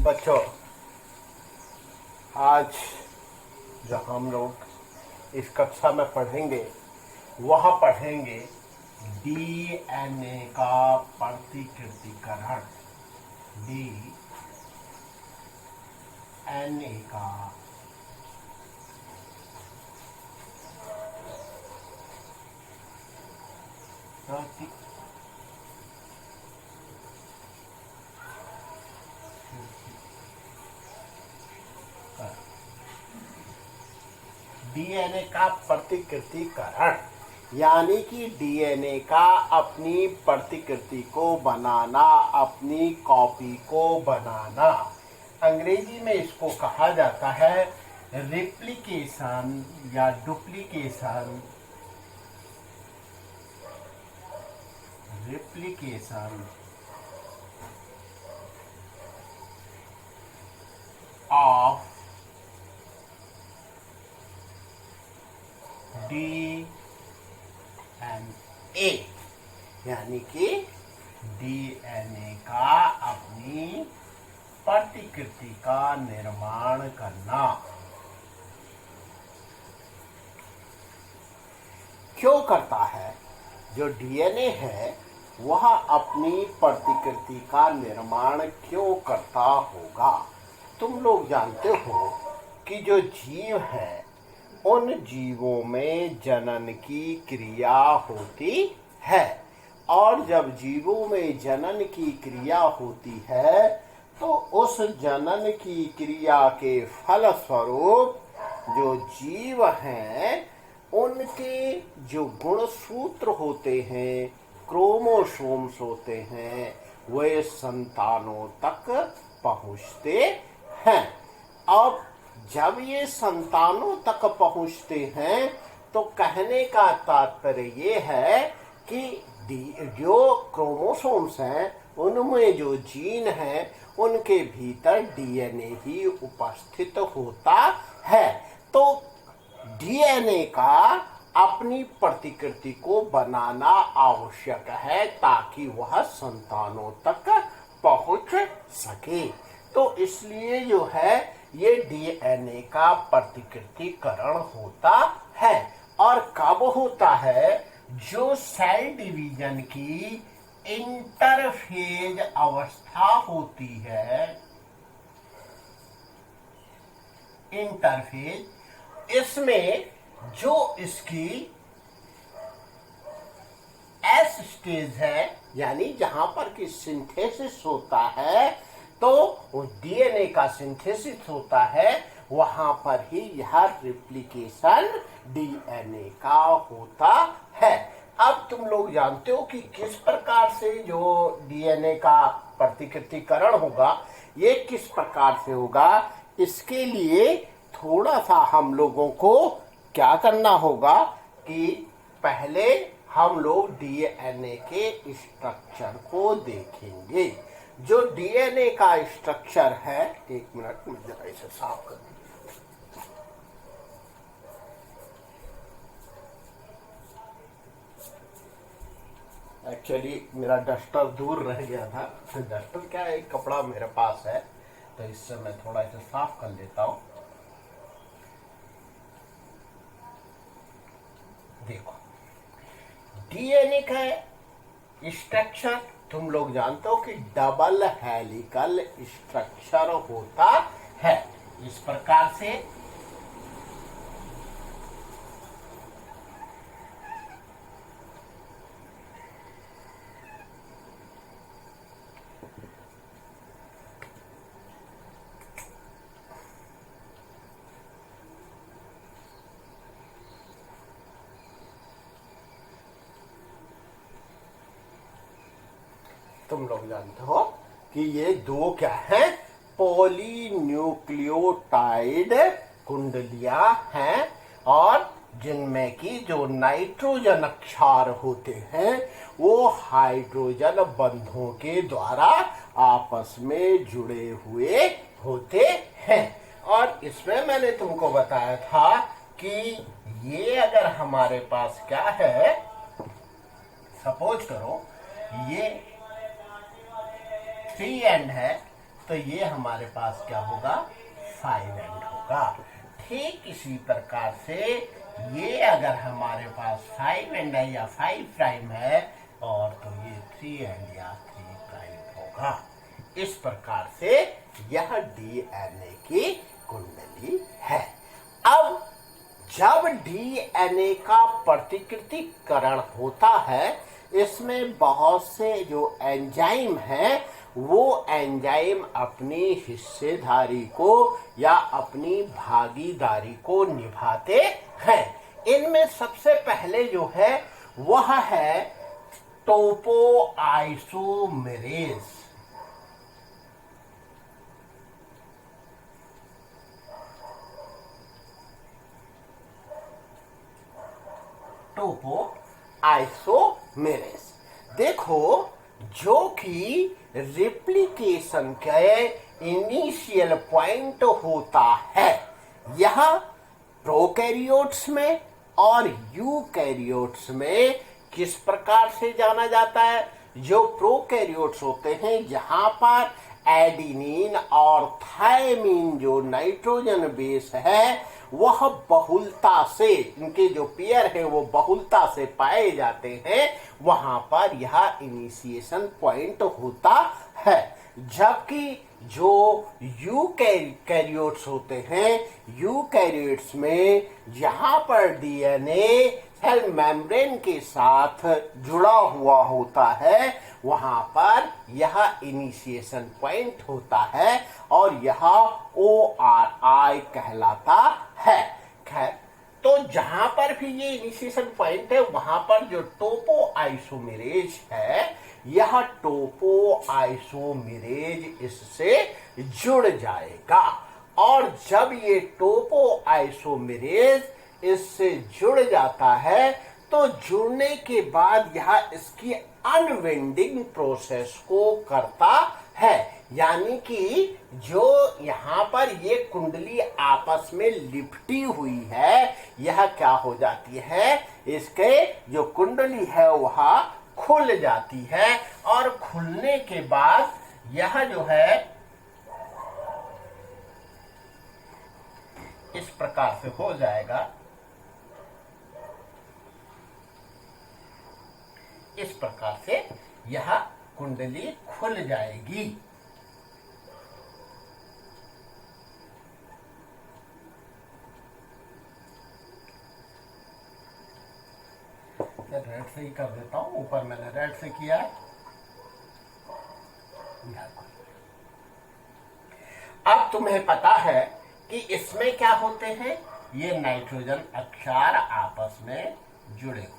बच्चों, आज जो हम लोग इस कक्षा में पढ़ेंगे वह पढ़ेंगे डीएनए का प्रतिकृतिकरण। डीएनए का डीएनए का प्रतिकृतिकरण यानी कि डीएनए का अपनी प्रतिकृति को बनाना, अपनी कॉपी को बनाना। अंग्रेजी में इसको कहा जाता है रिप्लिकेशन या डुप्लीकेशन। ऑफ डीएनए यानी कि डीएनए का अपनी प्रतिकृति का निर्माण करना। क्यों करता है? जो डीएनए है वह अपनी प्रतिकृति का निर्माण क्यों करता होगा? तुम लोग जानते हो कि जो जीव है उन जीवों में जनन की क्रिया होती है, और जब जीवों में जनन की क्रिया होती है तो उस जनन की क्रिया के फलस्वरूप जो जीव हैं उनके जो गुणसूत्र होते हैं, क्रोमोसोम्स होते हैं, वे संतानों तक पहुंचते हैं। अब जब ये संतानों तक पहुंचते हैं तो कहने का तात्पर्य ये है कि जो क्रोमोसोम्स हैं उनमें जो जीन हैं उनके भीतर डीएनए ही उपस्थित होता है। तो डीएनए का अपनी प्रतिकृति को बनाना आवश्यक है ताकि वह संतानों तक पहुंच सके। तो इसलिए जो है ये डीएनए का प्रतिकृतिकरण होता है। और कब होता है? जो सेल डिवीजन की इंटरफेज अवस्था होती है, इंटरफेज, इसमें जो इसकी एस स्टेज है यानी जहां पर कि सिंथेसिस होता है, तो डीएनए का सिंथेसिस होता है, वहां पर ही यह रिप्लिकेशन डीएनए का होता है। अब तुम लोग जानते हो कि किस प्रकार से जो डीएनए का प्रतिकृतिकरण होगा, ये किस प्रकार से होगा। इसके लिए थोड़ा सा हम लोगों को क्या करना होगा कि पहले हम लोग डीएनए के स्ट्रक्चर को देखेंगे। जो डीएनए का स्ट्रक्चर है, एक मिनट मुझे जरा इसे साफ कर दीजिए। एक्चुअली मेरा डस्टर दूर रह गया था, डस्टर क्या है, एक कपड़ा मेरे पास है, तो इससे मैं थोड़ा इसे साफ कर लेता हूं। देखो, डीएनए का स्ट्रक्चर तुम लोग जानते हो कि डबल हेलिकल स्ट्रक्चर होता है। इस प्रकार से तुम लोग जानते हो कि ये दो क्या है, पॉलीन्यूक्लियोटाइड कुंडलियां हैं, और जिनमें की जो नाइट्रोजन क्षार होते हैं वो हाइड्रोजन बंधों के द्वारा आपस में जुड़े हुए होते हैं। और इसमें मैंने तुमको बताया था कि ये अगर हमारे पास क्या है, सपोज करो ये 3 एंड है तो ये हमारे पास क्या होगा, 5 एंड होगा। ठीक इसी प्रकार से ये अगर हमारे पास 5 एंड है या 5 प्राइम है, और तो ये 3 एंड या 3 प्राइम होगा। इस प्रकार से यह डीएनए की कुंडली है। अब जब डीएनए का प्रतिकृतिकरण होता है, इसमें बहुत से जो एंजाइम हैं, वो एंजाइम अपनी हिस्सेदारी को या अपनी भागीदारी को निभाते हैं। इनमें सबसे पहले जो है वह है टोपोआइसोमेरेज। टोपोआइसोमेरेज देखो, जो कि रेप्लिकेशन के इनिशियल पॉइंट होता है। यह प्रोकैरियोट्स में और यूकैरियोट्स में किस प्रकार से जाना जाता है? जो प्रोकैरियोट्स होते हैं, जहां पर एडिनिन और थायमिन जो नाइट्रोजन बेस है, वह बहुलता से, इनके जो पेयर है वो बहुलता से पाए जाते हैं, वहां पर यह इनिशिएशन पॉइंट होता है। जबकि जो यूकैरियोट्स होते हैं, यूकैरियोट्स में जहां पर डीएनए सेल मेम्ब्रेन के साथ जुड़ा हुआ होता है, वहां पर यह इनिशिएशन पॉइंट होता है और यह ORI कहलाता है। खैर, तो जहां पर भी ये इनिशिएशन पॉइंट है, वहां पर जो टोपोआइसोमेरेज है, यह टोपोआइसोमेरेज इससे जुड़ जाएगा। और जब ये टोपोआइसोमेरेज इससे जुड़ जाता है, तो जुड़ने के बाद यह इसकी अनविंडिंग प्रोसेस को करता है। यानी कि जो यहाँ पर ये कुंडली आपस में लिपटी हुई है, यह क्या हो जाती है, इसके जो कुंडली है वह खुल जाती है। और खुलने के बाद यह जो है इस प्रकार से हो जाएगा। इस प्रकार से यह कुंडली खुल जाएगी। रेड से ही कर देता हूं, ऊपर मैंने रेड से किया है। अब तुम्हें पता है कि इसमें क्या होते हैं, ये नाइट्रोजन अक्षार आपस में जुड़े हुए।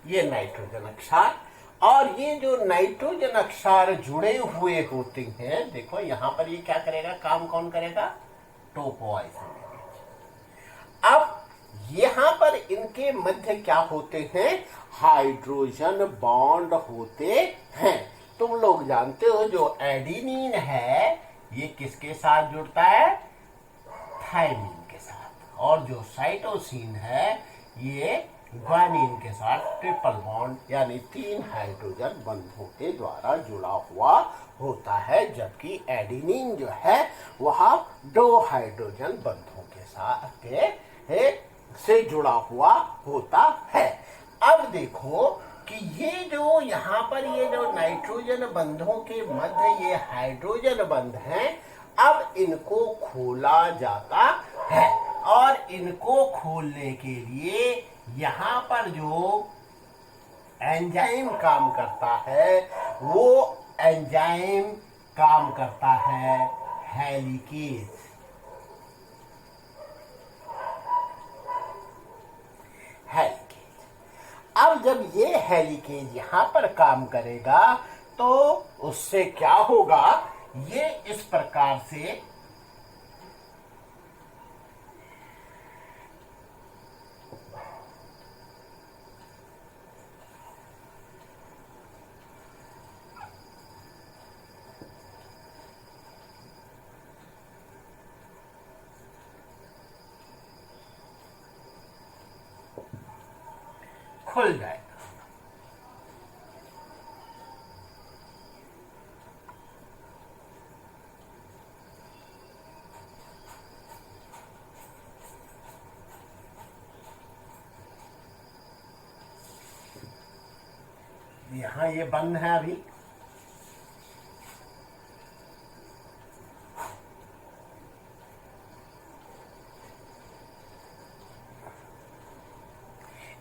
ये नाइट्रोजन अक्षार, और ये जो नाइट्रोजन अक्षार जुड़े हुए होते हैं, देखो यहां पर ये क्या करेगा, काम कौन करेगा, टोपोआइसोमेरेज। अब यहां पर इनके मध्य क्या होते हैं, हाइड्रोजन बॉन्ड होते हैं। तुम लोग जानते हो जो एडिनिन है, ये किसके साथ जुड़ता है, थायमिन के साथ। और जो साइटोसिन है, ये ग्वानिन के साथ ट्रिपल बॉन्ड यानी 3 हाइड्रोजन बंधों के द्वारा जुड़ा हुआ होता है। जबकि एडिनिन जो है वह 2 हाइड्रोजन बंधों के साथ से जुड़ा हुआ होता है। अब देखो कि ये जो यहाँ पर ये जो नाइट्रोजन बंधों के मध्य ये हाइड्रोजन बंध हैं, अब इनको खोला जाता है। और इनको खोलने के लिए यहाँ पर जो एंजाइम काम करता है, वो एंजाइम काम करता है हेलिकेज। अब जब ये हेलिकेज यहाँ पर काम करेगा, तो उससे क्या होगा, ये इस प्रकार से खुल जाएगा। यहां ये बंद है अभी।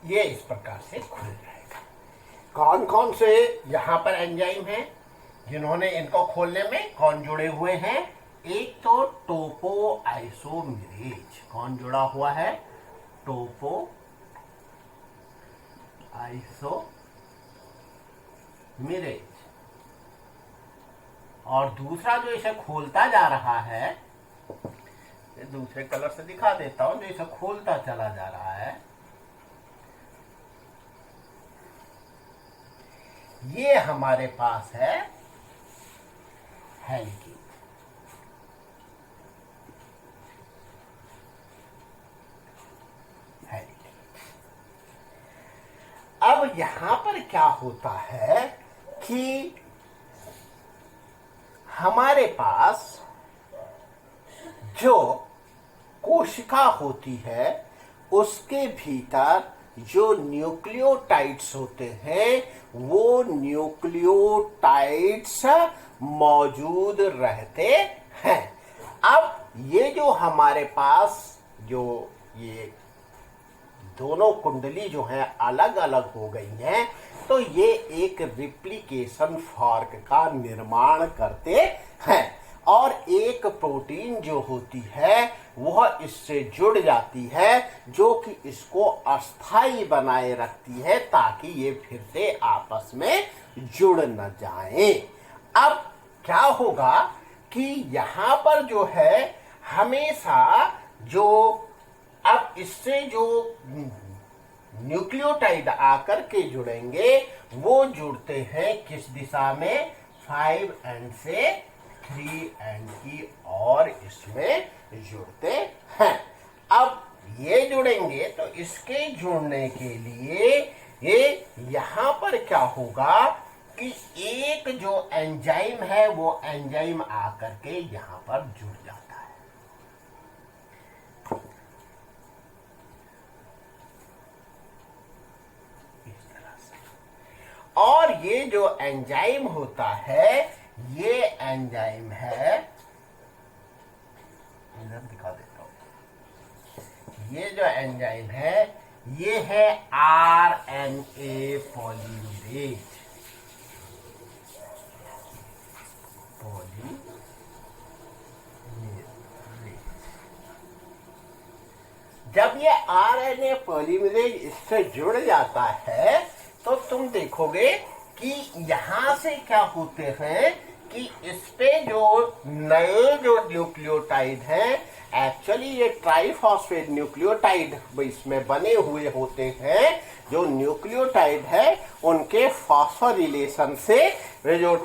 ये इस प्रकार से खुल जाएगा। कौन कौन से यहां पर एंजाइम हैं जिन्होंने इनको खोलने में कौन जुड़े हुए हैं? एक तो टोपो आइसोमेरेज। कौन जुड़ा हुआ है? टोपो आइसोमेरेज। और दूसरा जो इसे खोलता जा रहा है, दूसरे कलर से दिखा देता हूं, जो इसे खोलता चला जा रहा है, ये हमारे पास है हेलिकेज। अब यहां पर क्या होता है कि हमारे पास जो कोशिका होती है उसके भीतर जो न्यूक्लियोटाइड्स होते हैं वो न्यूक्लियोटाइड्स मौजूद रहते हैं। अब ये जो हमारे पास जो ये दोनों कुंडली जो है अलग अलग हो गई हैं, तो ये एक रिप्लिकेशन फॉर्क का निर्माण करते हैं और एक प्रोटीन जो होती है वह इससे जुड़ जाती है, जो कि इसको अस्थाई बनाए रखती है ताकि ये फिर से आपस में जुड़ न जाएं। अब क्या होगा कि यहां पर जो है हमेशा जो अब इससे जो न्यूक्लियोटाइड आकर के जुड़ेंगे वो जुड़ते हैं किस दिशा में? 5 से 3 की और इसमें जुड़ते हैं। अब ये जुड़ेंगे तो इसके जुड़ने के लिए ये यहां पर क्या होगा कि एक जो एंजाइम है वो एंजाइम आकर के यहां पर जुड़ जाता है। इस तरह से। और ये जो एंजाइम होता है ये एंजाइम है, इधर दिखा देता हूं, ये जो एंजाइम है ये है आरएनए पॉलीमरेज। जब ये आरएनए पॉलीमरेज इससे जुड़ जाता है तो तुम देखोगे कि यहां से क्या होते हैं कि इस पे जो नए जो न्यूक्लियोटाइड हैं, एक्चुअली ये ट्राइफॉस्फेट न्यूक्लियोटाइड इसमें बने हुए होते हैं। जो न्यूक्लियोटाइड है उनके फॉस्फोरिलेशन से वे जो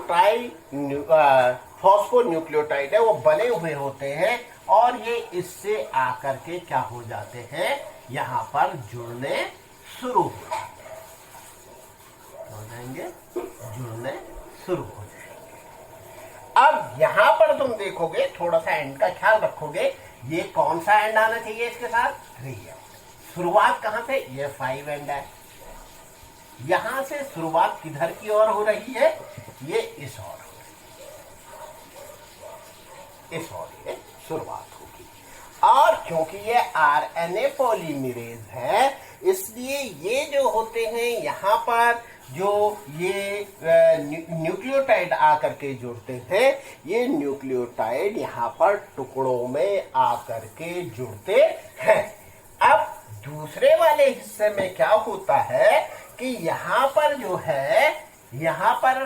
फॉस्फोन्यूक्लियोटाइड है वो बने हुए होते हैं और ये इससे आकर के क्या हो जाते हैं, यहां पर जुड़ने शुरू हो जाएंगे, जुड़ने शुरू हो जाएंगे। अब यहां पर तुम देखोगे, थोड़ा सा एंड का ख्याल रखोगे, ये कौन सा एंड आना चाहिए इसके साथ? 3 एंड। शुरुआत कहां से? ये 5 एंड है। यहां से शुरुआत किधर की ओर हो रही है? ये इस ओर, इस ओर ये शुरुआत होगी। और क्योंकि ये आरएनए पॉलीमरेज है इसलिए ये जो होते हैं यहां पर जो ये न्यूक्लियोटाइड आकर के जुड़ते हैं, ये न्यूक्लियोटाइड यहां पर टुकड़ों में आकर के जुड़ते हैं। अब दूसरे वाले हिस्से में क्या होता है कि यहां पर जो है, यहां पर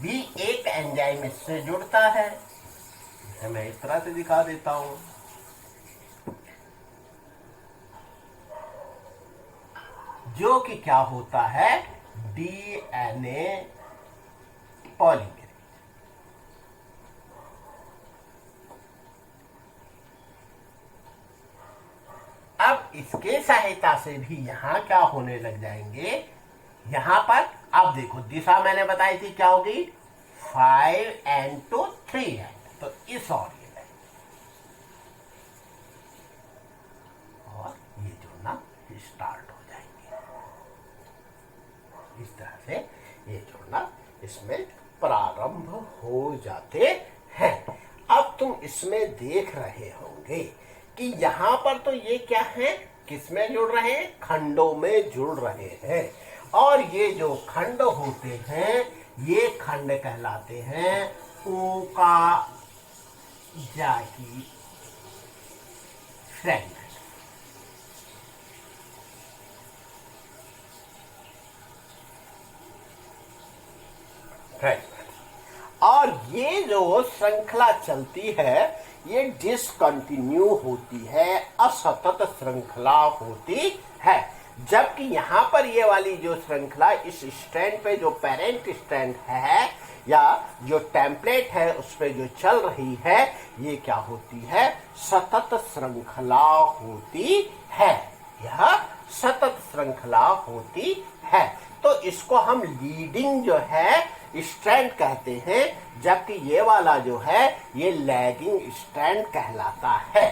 भी एक एंजाइम इससे जुड़ता है। इसे मैं इस तरह से दिखा देता हूं। जो कि क्या होता है? DNA polymerase. अब इसके सहायता से भी यहाँ क्या होने लग जाएंगे, यहाँ पर अब देखो दिशा मैंने बताई थी क्या होगी, 5n to 3n, तो इस और ये जुड़ना स्टार्ट हो जाएंगे। इस तरह से ये जुड़ना इसमें प्रारंभ हो जाते हैं। अब तुम इसमें देख रहे होंगे कि यहाँ पर तो ये क्या है, किसमें जुड़ रहे हैं, खंडों में जुड़ रहे हैं। और ये जो खंड होते हैं ये खंड कहलाते हैं ऊका जाकी फ्रेगमेंट। और ये जो श्रृंखला चलती है ये डिसकंटिन्यू होती है, असतत श्रृंखला होती है। जबकि यहाँ पर ये वाली जो श्रृंखला इस स्टैंड पे जो पेरेंट स्टैंड है या जो टेम्पलेट है उस पे जो चल रही है ये क्या होती है, सतत श्रृंखला होती है। यह सतत श्रृंखला होती है। तो इसको हम लीडिंग जो है स्ट्रैंड कहते हैं, जबकि ये वाला जो है ये लैगिंग स्ट्रैंड कहलाता है।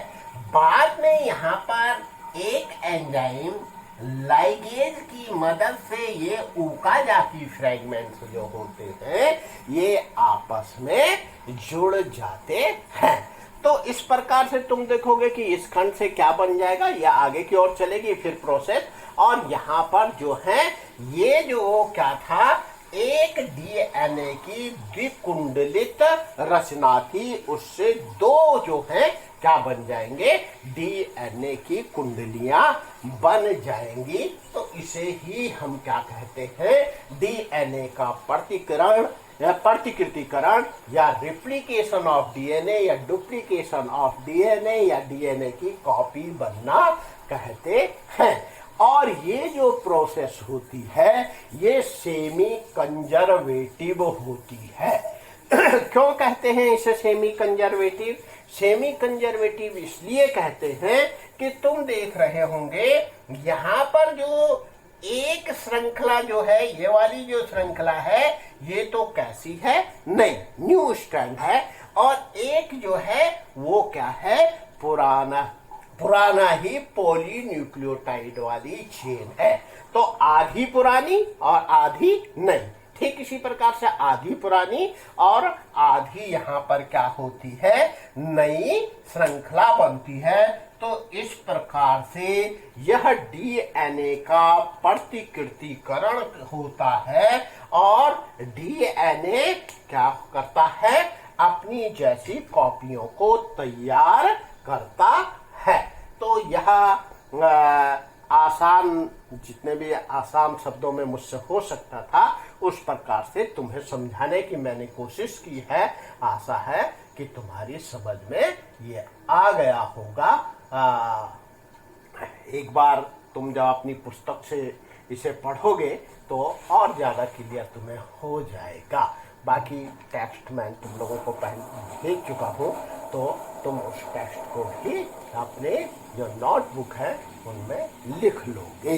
बाद में यहाँ पर एक एंजाइम लाइगेज की मदद से ये ओकाजाकी फ्रेगमेंट्स जो होते हैं ये आपस में जुड़ जाते हैं। तो इस प्रकार से तुम देखोगे कि इस खंड से क्या बन जाएगा, या आगे की ओर चलेगी फिर प्रोसेस। और यहाँ पर जो है ये जो क्या था, एक डीएनए की द्विकुंडलित रचना थी, उससे दो जो है क्या बन जाएंगे, डीएनए की कुंडलियां बन जाएंगी। तो इसे ही हम क्या कहते हैं, डीएनए का प्रतिकरण या प्रतिकृतिकरण या रिप्लिकेशन ऑफ डीएनए या डुप्लीकेशन ऑफ डीएनए या डीएनए की कॉपी बनना कहते हैं। और ये जो प्रोसेस होती है ये सेमी कंजर्वेटिव होती है। क्यों कहते हैं इसे सेमी कंजर्वेटिव? सेमी कंजर्वेटिव इसलिए कहते हैं कि तुम देख रहे होंगे यहाँ पर जो एक श्रृंखला जो है, ये वाली जो श्रृंखला है ये तो कैसी है, नई न्यू स्ट्रैंड है। और एक जो है वो क्या है, पुराना ही पॉलीन्यूक्लियोटाइड वाली चेन है। तो आधी पुरानी और आधी नई, ठीक इसी प्रकार से आधी पुरानी और आधी यहाँ पर क्या होती है, नई श्रृंखला बनती है। तो इस प्रकार से यह डीएनए का प्रतिकृतिकरण होता है और डीएनए क्या करता है, अपनी जैसी कॉपियों को तैयार करता है। तो यह आसान, जितने भी आसान शब्दों में मुझसे हो सकता था उस प्रकार से तुम्हें समझाने की मैंने कोशिश की है। आशा है कि तुम्हारी समझ में ये आ गया होगा। एक बार तुम जब अपनी पुस्तक से इसे पढ़ोगे तो और ज्यादा क्लियर तुम्हें हो जाएगा। बाकी टेक्स्ट मैं तुम लोगों को पहले भेज चुका हूँ, तो तुम उस टेक्स्ट को भी अपने जो नोटबुक है उनमें लिख लोगे।